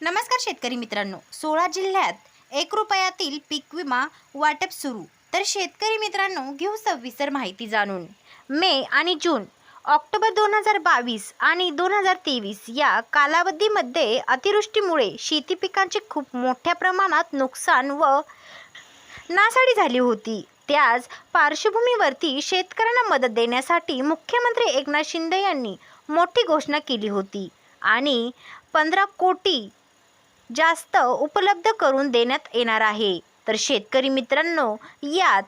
नमस्कार शेतकरी मित्रांनो, 16 जिल्ह्यात 1 रुपयातील पीक विमा वाटप सुरू। तर शेतकरी मित्रांनो, घेऊ सविस्तर माहिती जाणून। मे आणि जून, ऑक्टोबर 2022 आणि 2023 या कालावधीमध्ये अतिवृष्टीमुळे शेती पिकांचे खूप मोठ्या प्रमाणात नुकसान व नासाडी झाली होती। त्याच पार्श्वभूमीवरती शेतकऱ्यांना मदत देण्यासाठी मुख्यमंत्री एकनाथ शिंदे यांनी मोठी घोषणा केली होती आणि 15 कोटी जास्त उपलब्ध करून देण्यात येणार आहे। तर शेतकरी मित्रांनो, यात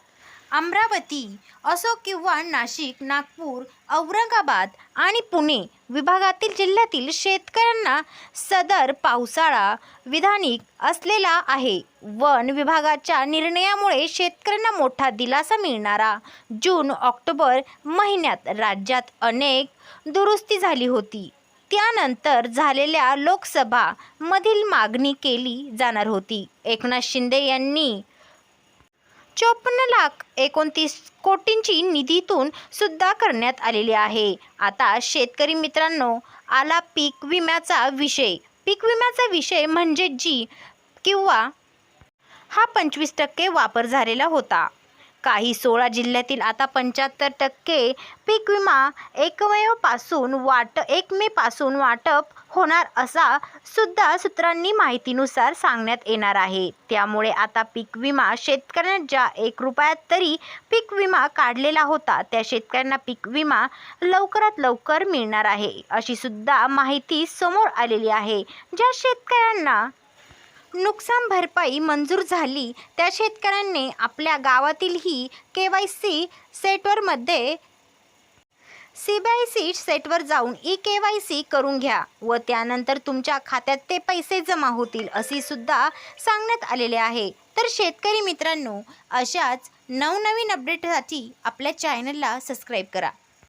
अमरावती असो किंवा नाशिक, नागपूर, औरंगाबाद आणि पुणे विभागातील जिल्ह्यातील शेतकऱ्यांना सदर पावसाळा विधानिक असलेला आहे। वन विभागाच्या निर्णयामुळे शेतकऱ्यांना मोठा दिलासा मिळणारा जून ऑक्टोबर महिन्यात राज्यात अनेक दुरुस्ती झाली होती। त्यानंतर झालेल्या लोकसभा मधील मागणी केली जाणार होती। एकनाथ शिंदे यांनी 54,29 कोटींची निधीतून सुद्धा करण्यात आलेली आहे। आता शेतकरी मित्रांनो, आला पीक विम्याचा विषय। पीक विम्याचा विषय म्हणजे जी किंवा हा 25% वापर झालेला होता। काही 16 जिल्ह्यातील आता 75% पीक विमा 1 मे पासून वाटप होणार असा सुद्धा सूत्रांनी माहितीनुसार सांगण्यात येणार आहे। त्यामुळे आता पीक विमा शेतकऱ्यांना ज्या 1 रुपयात तरी पीक विमा काढलेला होता, त्या शेतकऱ्यांना पीक विमा लवकरात लवकर मिळणार आहे, अशी सुद्धा माहिती समोर आलेली आहे। ज्या शेतकऱ्यांना नुकसान भरपाई मंजूर झाली, त्या शेतकऱ्यांनी आपल्या गावातील ही KYC सेटवर जाऊन KYC करून घ्या व त्यानंतर तुमच्या खात्यात ते पैसे जमा होतील, असे सुद्धा सांगण्यात आलेले आहे। तर शेतकरी मित्रांनो, अशाच नवनवीन अपडेटसाठी आपल्या चॅनलला सबस्क्राईब करा।